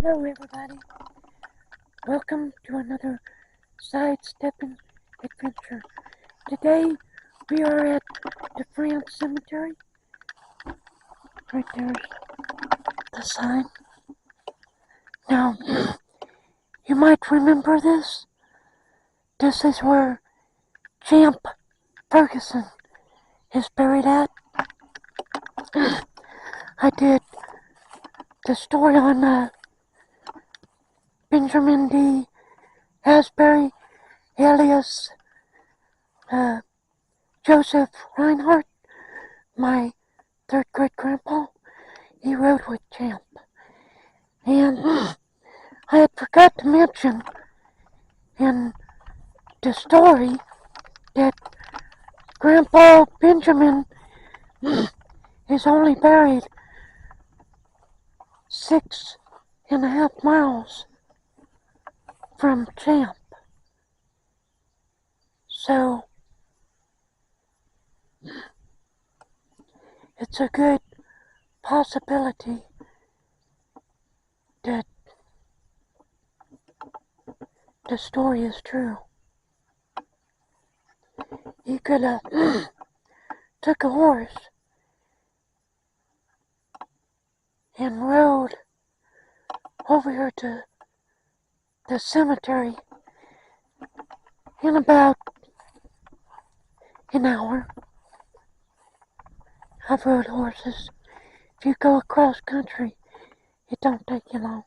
Hello everybody, welcome to another sidestepping adventure. Today we are at the France Cemetery. Right there's the sign. Now, you might remember this. This is where Champ Ferguson is buried at. I did the story on Benjamin D. Asberry, alias Joseph Rhinehart, my third great grandpa. He rode with Champ. And I had forgot to mention in the story that Grandpa Benjamin is only buried 6.5 miles from Champ. So it's a good possibility that the story is true. He could have took a horse and rode over here to the cemetery in about an hour. I've rode horses. If you go across country, it don't take you long.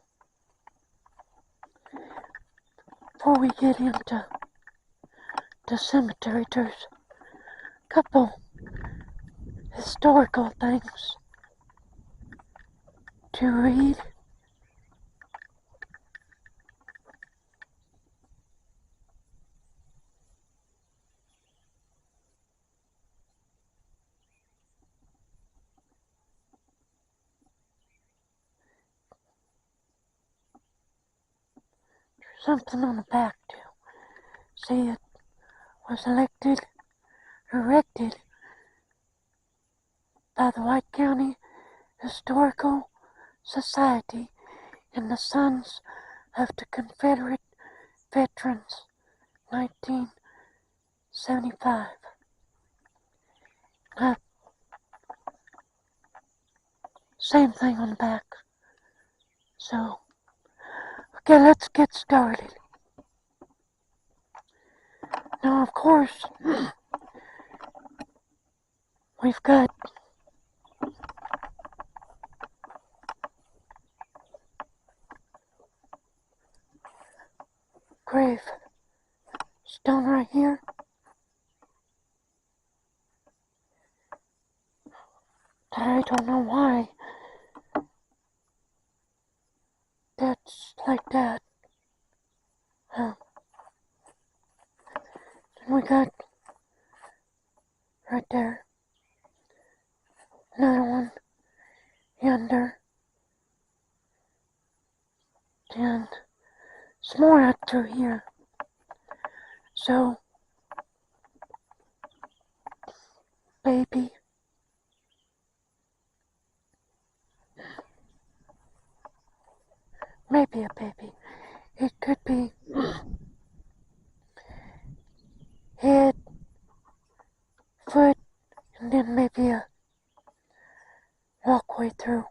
Before we get into the cemetery, there's a couple historical things to read. There's something on the back too. See, it was erected by the White County Historical Society and the Sons of the Confederate Veterans, 1975. Same thing on the back. So, okay, let's get started. Now, of course, we've got grave stone right here. I don't know why that's like that. Then we got right there another one yonder, and some more out through here. So, baby, maybe a baby. It could be head, foot, and then maybe a walkway through,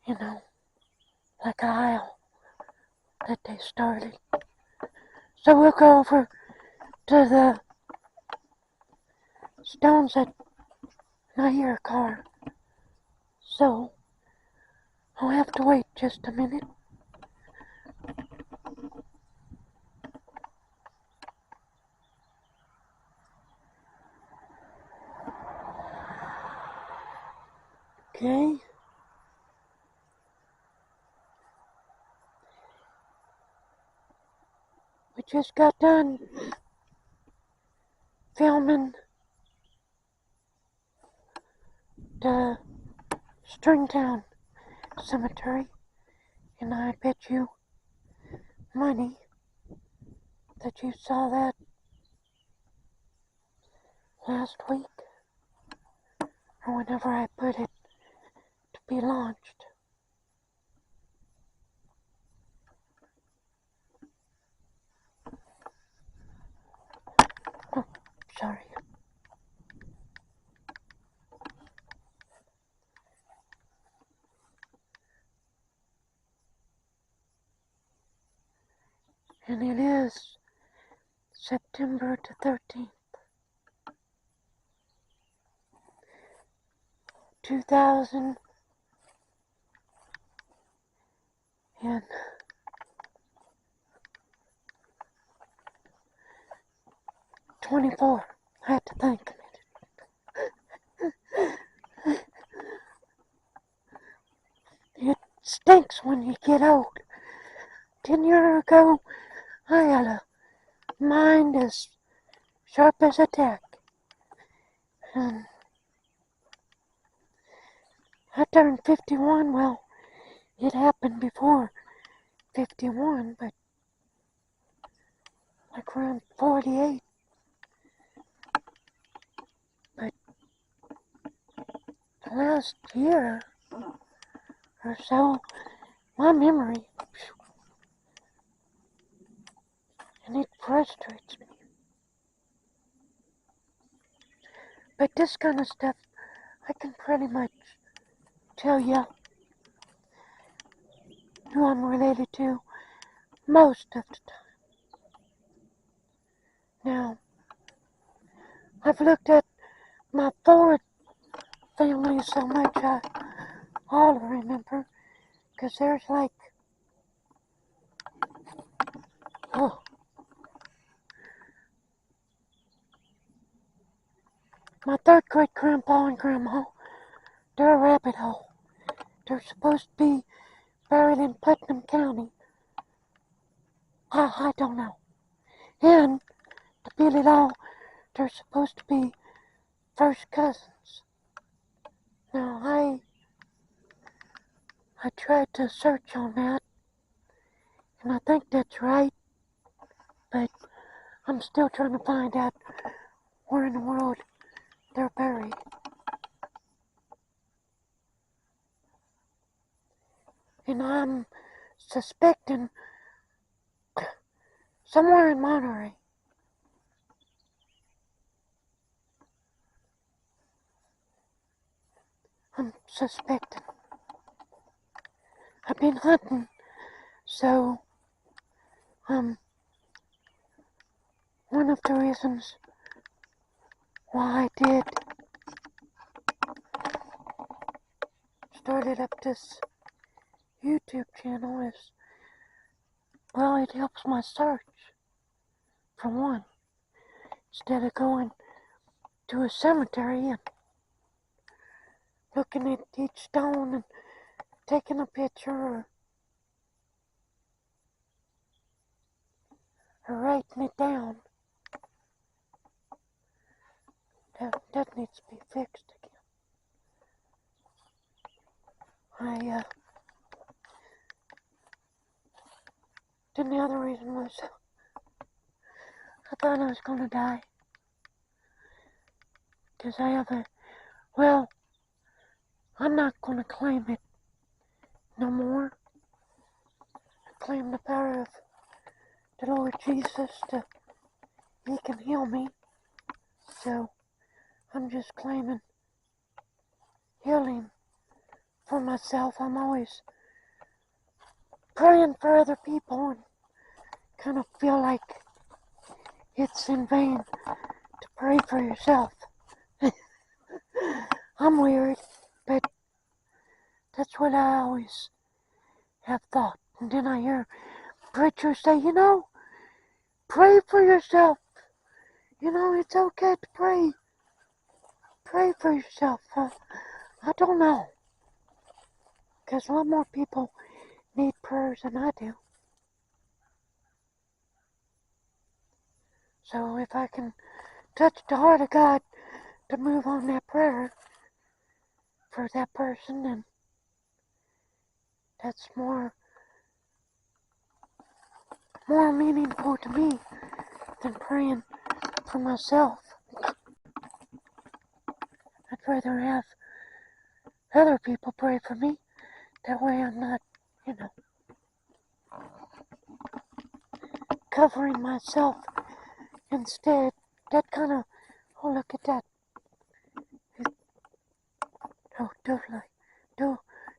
like a aisle that they started. So we'll go over to the stones that I hear a car. So I'll have to wait just a minute. Okay. We just got done filming the Stringtown Cemetery, and I bet you money that you saw that last week, or whenever I put it to be launched. and it is September the 13th, 2024. I had to think a minute. It stinks when you get old. 10 years ago, I had a mind as sharp as a tack. And I turned 51. Well, it happened before 51, but like around 48. But the last year or so, my memory, and it frustrates me. But this kind of stuff, I can pretty much tell you who I'm related to most of the time. Now, I've looked at my forward family so much I ought to remember, because there's like, oh, my third great grandpa and grandma, they're a rabbit hole. They're supposed to be buried in Putnam County. I don't know. And to beat it all, they're supposed to be first cousins. Now, I tried to search on that, and I think that's right, but I'm still trying to find out where in the world they're buried. And I'm suspecting somewhere in Monterey. I'm suspecting. I've been hunting, so one of the reasons why I did started up this YouTube channel is, well, it helps my search, for one. Instead of going to a cemetery and looking at each stone and taking a picture or writing it down. That needs to be fixed again. Then the other reason was I thought I was gonna die. Because I have well, I'm not gonna claim it no more. I claim the power of the Lord Jesus He can heal me. So I'm just claiming healing for myself. I'm always praying for other people and kind of feel like it's in vain to pray for yourself. I'm weird, but that's what I always have thought. And then I hear preachers say, pray for yourself. It's okay to pray. Pray for yourself. I don't know. Because a lot more people need prayers than I do. So if I can touch the heart of God to move on that prayer for that person, then that's more meaningful to me than praying for myself. I'd rather have other people pray for me. That way I'm not, covering myself instead. That kind of, oh, look at that. Oh,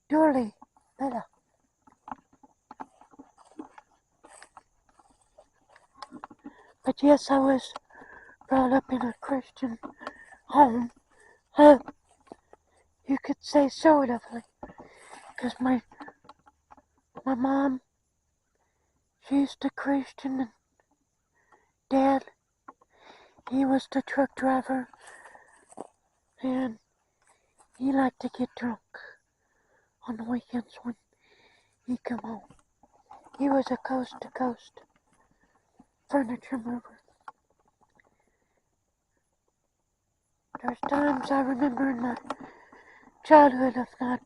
Durley, better. But yes, I was brought up in a Christian home. Uh, you could say sort of, because my mom, she's the Christian, and Dad, he was the truck driver, and he liked to get drunk on the weekends when he come home. He was a coast-to-coast furniture mover. There's times I remember in my childhood of not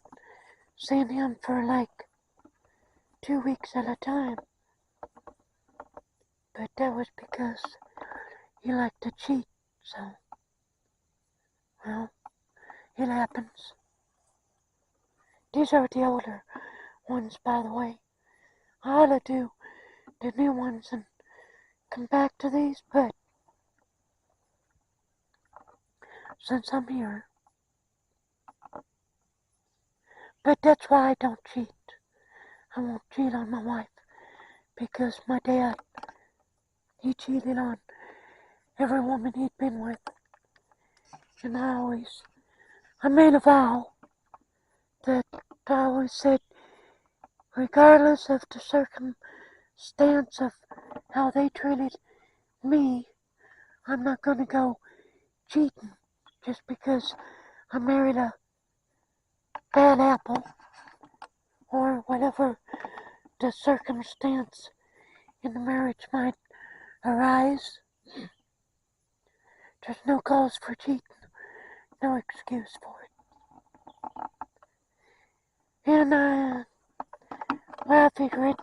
seeing him for like 2 weeks at a time. But that was because he liked to cheat, so, well, it happens. These are the older ones, by the way. I ought to do the new ones and come back to these, but since I'm here, but that's why I don't cheat. I won't cheat on my wife, because my dad, he cheated on every woman he'd been with. And I made a vow that I always said, regardless of the circumstance of how they treated me, I'm not gonna go cheating just because I married a bad apple or whatever the circumstance in the marriage might arise. There's no cause for cheating, no excuse for it. And well, I figure it,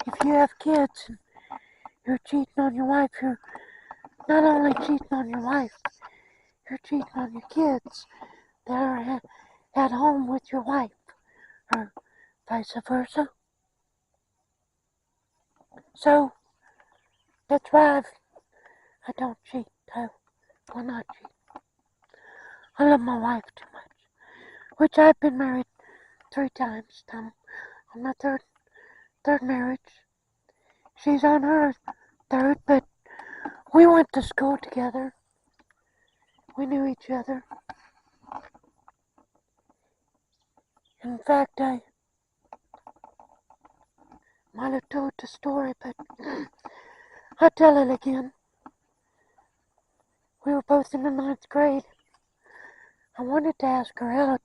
if you have kids and you're cheating on your wife, you're not only cheating on your wife, you're cheating on your kids that are at home with your wife, or vice versa. So, that's why I don't cheat. I will not cheat. I love my wife too much, which I've been married 3 times. I'm on my third marriage. She's on her third, but we went to school together. We knew each other. In fact, I might have told the story, but I'll tell it again. We were both in the 9th grade. I wanted to ask her out,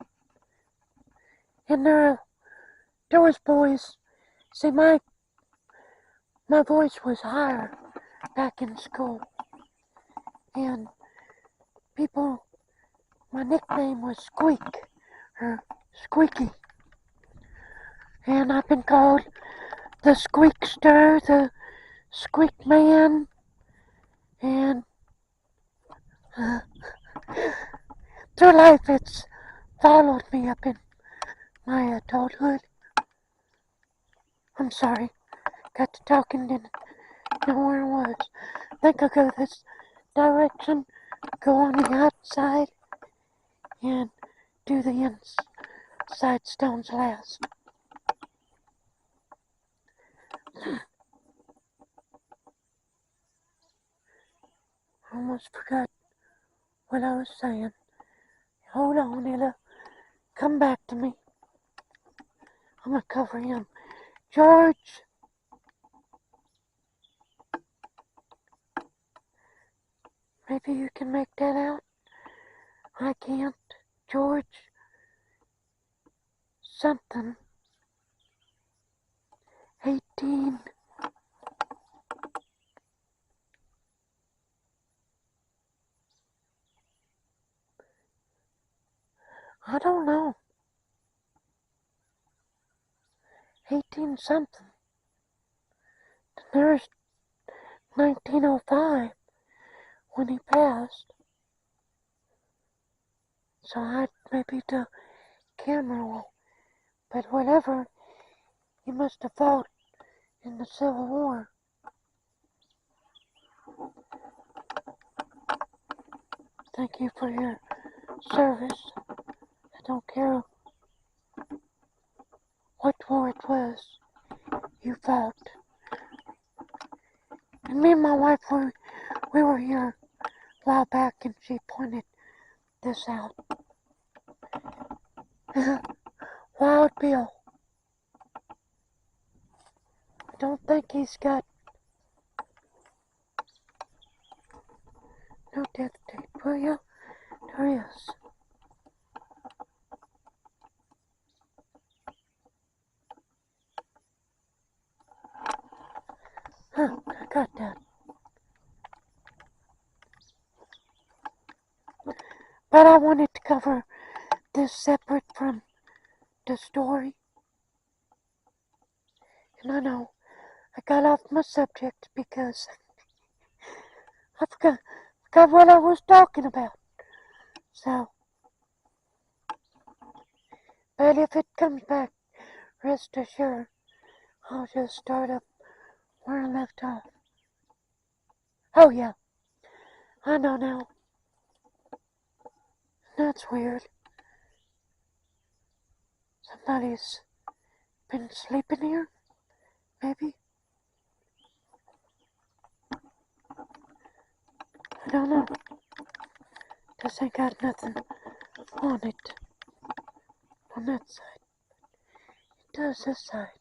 and there was boys. See, my voice was higher back in school, and people, my nickname was Squeak, or Squeaky, and I've been called the Squeakster, the Squeak Man, and through life it's followed me up in my adulthood. I'm sorry, got to talking, didn't know where it was. I think I'll go this direction, go on the outside, and do the inside stones last. I almost forgot what I was saying. Hold on, it'll come back to me. I'm gonna cover him. George. Maybe you can make that out. I can't. George. Something. 18. I don't know. 18 something. There's 1905 when he passed. So maybe the camera roll. But whatever, he must have fought in the Civil War. Thank you for your service. I don't care what war it was you fought. And me and my wife, we were here a while back and she pointed this out. Wild Bill. I don't think he's got no death date, will you? There is. Huh, I got that. But I wanted to cover this separate from the story. And I know I got off my subject because I forgot what I was talking about. So, but if it comes back, rest assured, I'll just start up where I left off. Oh yeah, I know now. That's weird. Somebody's been sleeping here, maybe? I don't know. This ain't got nothing on it. On that side. It does this side.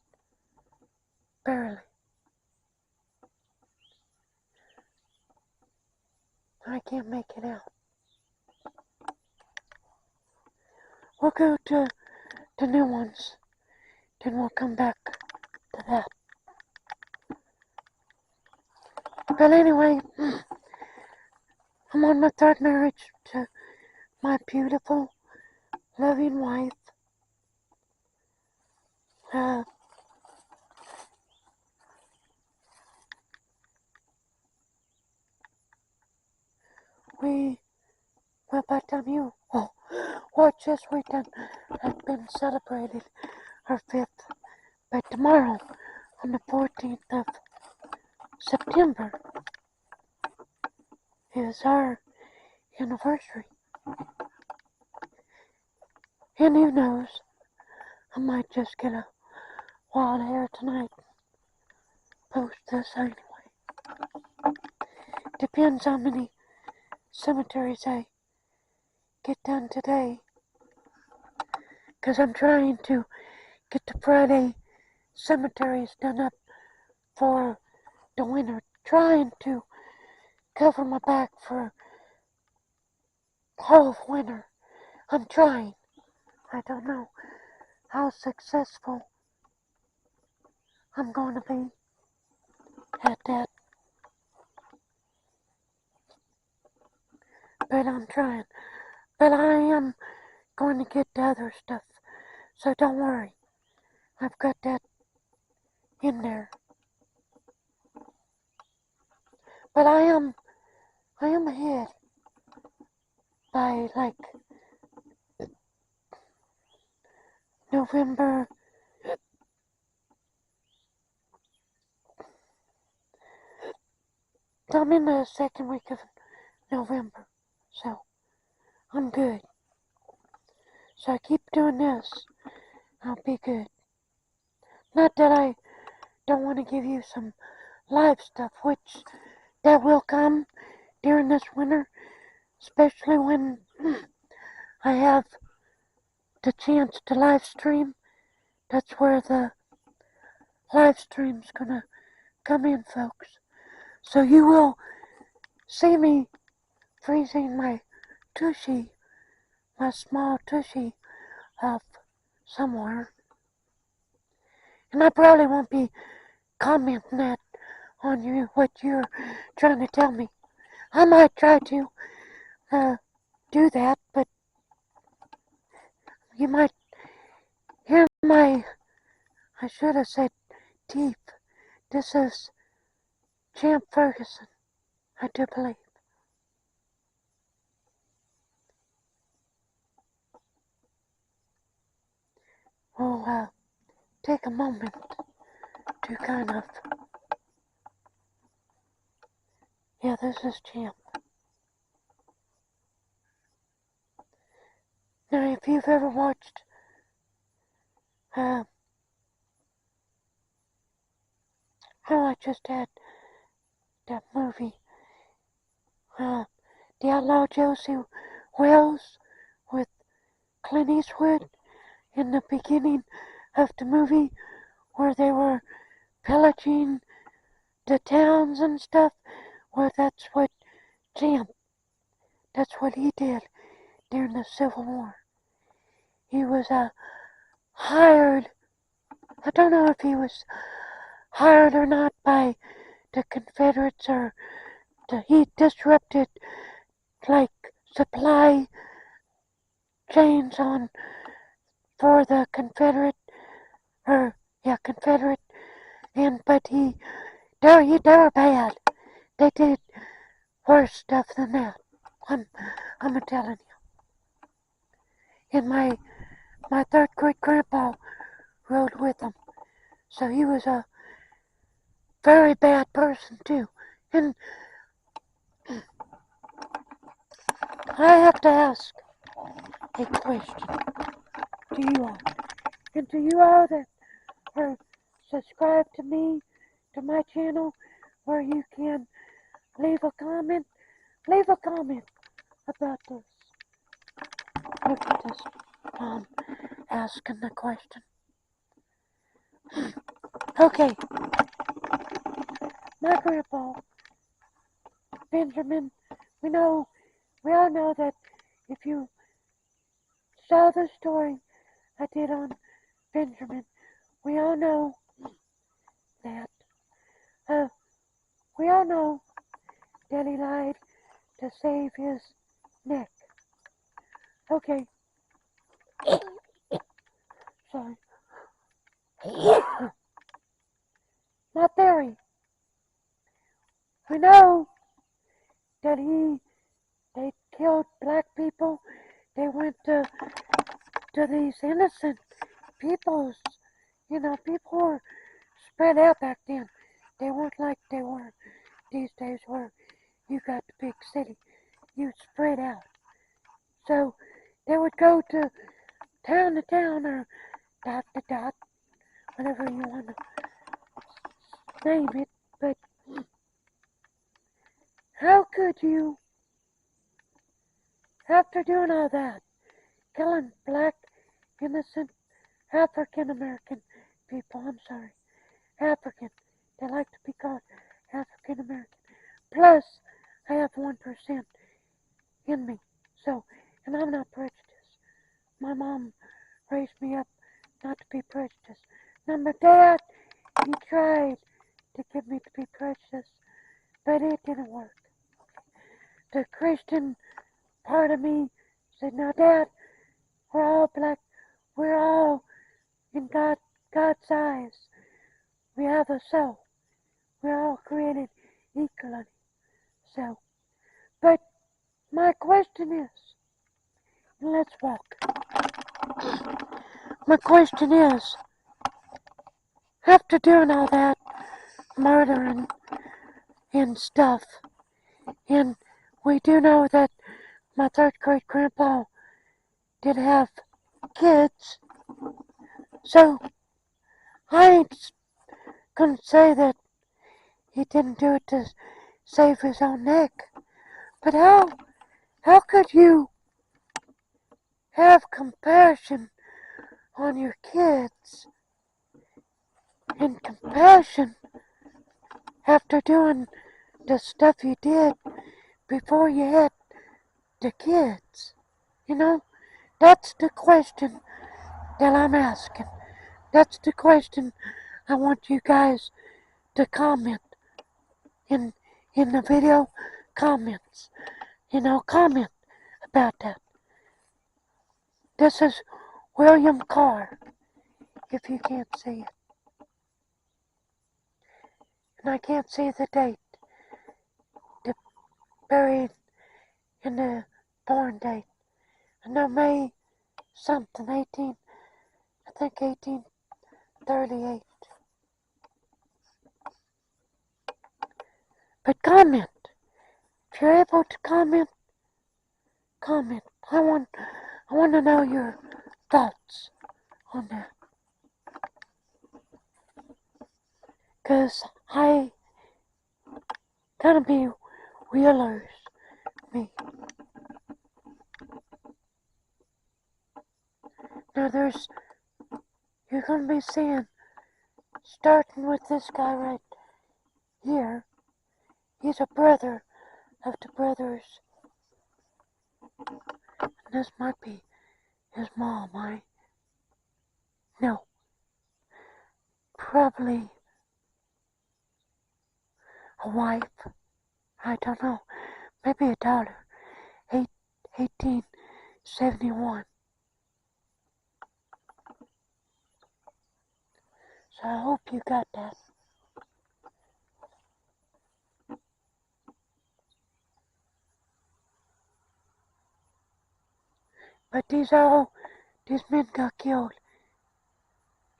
Barely. I can't make it out. We'll go to the new ones. Then we'll come back to that. But anyway, I'm on my third marriage to my beautiful, loving wife. Well, by the time you watch this, we done have been celebrated our 5th. But tomorrow, on the 14th of September, is our anniversary. And who knows, I might just get a wild hair tonight. Post this anyway. Depends how many cemeteries I get done today. Because I'm trying to get the Friday cemeteries done up for the winter. Trying to cover my back for all of winter. I'm trying. I don't know how successful I'm going to be at that. But I'm trying. But I am going to get the other stuff. So don't worry. I've got that in there. But I am ahead by like November. I'm in the second week of November. So I'm good. So I keep doing this. I'll be good. Not that I don't want to give you some live stuff, which that will come during this winter, especially when I have the chance to live stream. That's where the live stream's gonna come in, folks. So you will see me freezing my tushy, my small tushy, off somewhere. And I probably won't be commenting that on you, what you're trying to tell me. I might try to do that, but you might hear I should have said teeth. This is Champ Ferguson, I do believe. We'll take a moment to kind of, yeah, this is Champ. Now, if you've ever watched oh, I just had that movie, The Outlaw Josie Wells with Clint Eastwood in the beginning of the movie where they were pillaging the towns and stuff? Well, that's what he did during the Civil War. He was hired, I don't know if he was hired or not by the Confederates or he disrupted like supply chains for the Confederate Confederate but they were bad. They did worse stuff than that. I'm telling you. And my third great grandpa rode with them. So he was a very bad person too. And I have to ask a question to you all. And to you all that are subscribed to me, to my channel, where you can leave a comment about this. Look at this mom asking the question. Okay, my grandpa, Benjamin, we all know that if you saw the story I did on Benjamin, we all know that, he lied to save his neck. Okay. Sorry. My theory. We know that they killed black people. They went to these innocent peoples. People were spread out back then. They weren't like they were these days where you got the big city. You spread out. So they would go to town or dot to dot, whatever you want to name it. But how could you, after doing all that, killing black, innocent, African American people, African, they like to be called African American. Plus, I have 1% in me. So, and I'm not prejudiced. My mom raised me up not to be prejudiced. Now my dad, he tried to get me to be prejudiced, but it didn't work. The Christian part of me said, "No, Dad, we're all black. We're all in God's eyes. We have a soul. We're all created equally." So, but my question is, and let's walk. My question is, after doing all that murdering and stuff, and we do know that my third great grandpa did have kids, so I ain't gonna say that he didn't do it to save his own neck. But how could you have compassion on your kids and compassion after doing the stuff you did before you had the kids? That's the question that I'm asking. That's the question I want you guys to comment in the video comments. Comment about that. This is William Carr, if you can't see it. And I can't see the date. The buried in the born date. I know May something, I think 1838. But comment. If you're able to comment. I want to know your thoughts on that. Cause gonna be wheelers, me. Now you're gonna be seeing, starting with this guy right here. He's a brother of the brothers. And this might be his mom, no, probably a wife. I don't know. Maybe a daughter. 1871. So I hope you got that. But these men got killed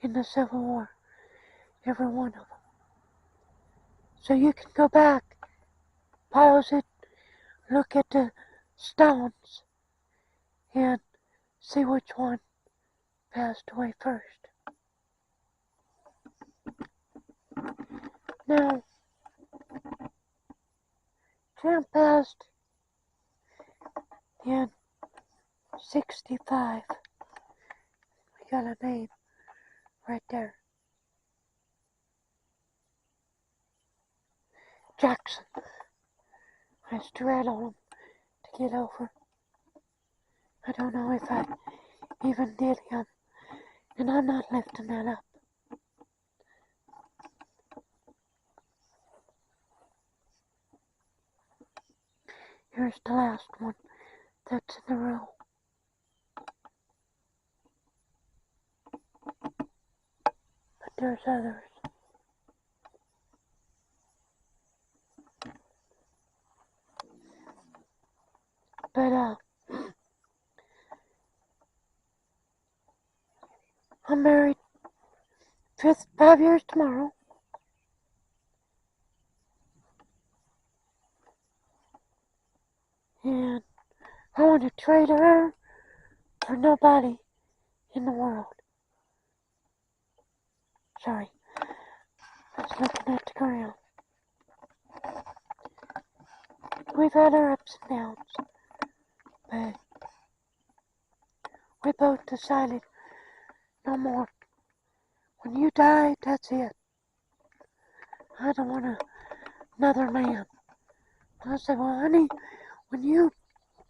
in the Civil War. Every one of them. So you can go back, pause it, look at the stones, and see which one passed away first. Now, Jim passed in 65. We got a name right there. Jackson. I straddled him to get over. I don't know if I even did him, and I'm not lifting that up. Here's the last one that's in a row. But there's others. But, I'm married 5 years tomorrow. And I want to trade her for nobody in the world. Sorry, I was looking at the ground. We've had our ups and downs, but we both decided no more. When you die, that's it. I don't want another man. I said, well, honey, when you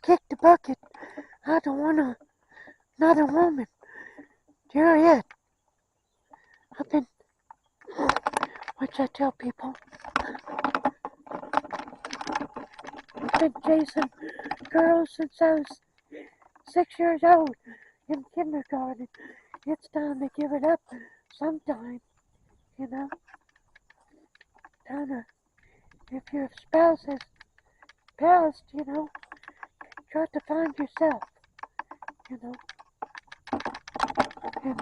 kick the bucket, I don't want another woman. You're it. I've been, which I tell people, I've been chasing girls since I was 6 years old in kindergarten. It's time to give it up sometime, you know. Time to, if your spouse has passed, you know, try to find yourself, you know. And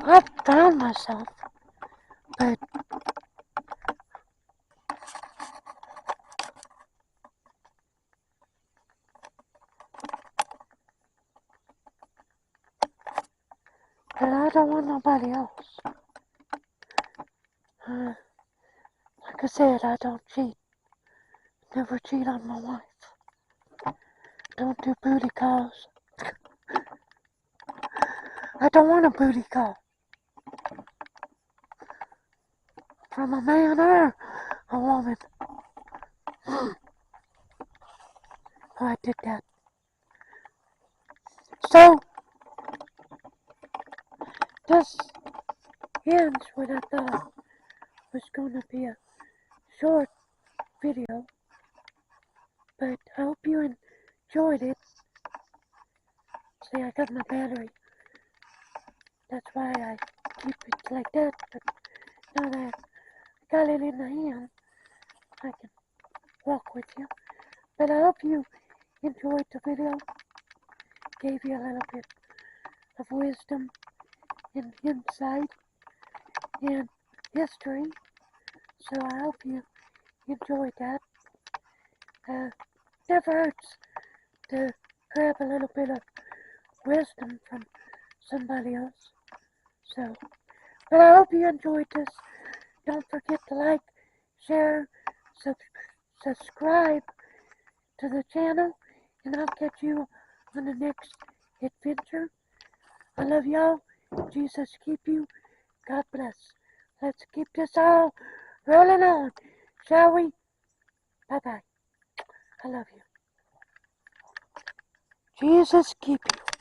I've found myself, but I don't want nobody else. Like I said, I don't cheat. Never cheat on my wife. Don't do booty calls. I don't want a booty call from a man or a woman. Oh, I did that. So, this ends what I thought was going to be a short video, but I hope you enjoyed it. See, I got my battery. That's why I keep it like that, but now that I got it in the hand, I can walk with you. But I hope you enjoyed the video, gave you a little bit of wisdom and insight and history, so I hope you enjoyed that. Never hurts to grab a little bit of wisdom from somebody else. So, but I hope you enjoyed this. Don't forget to like, share, subscribe to the channel, and I'll catch you on the next adventure. I love y'all. Jesus keep you. God bless. Let's keep this all rolling on, shall we? Bye-bye. I love you. Jesus keep you.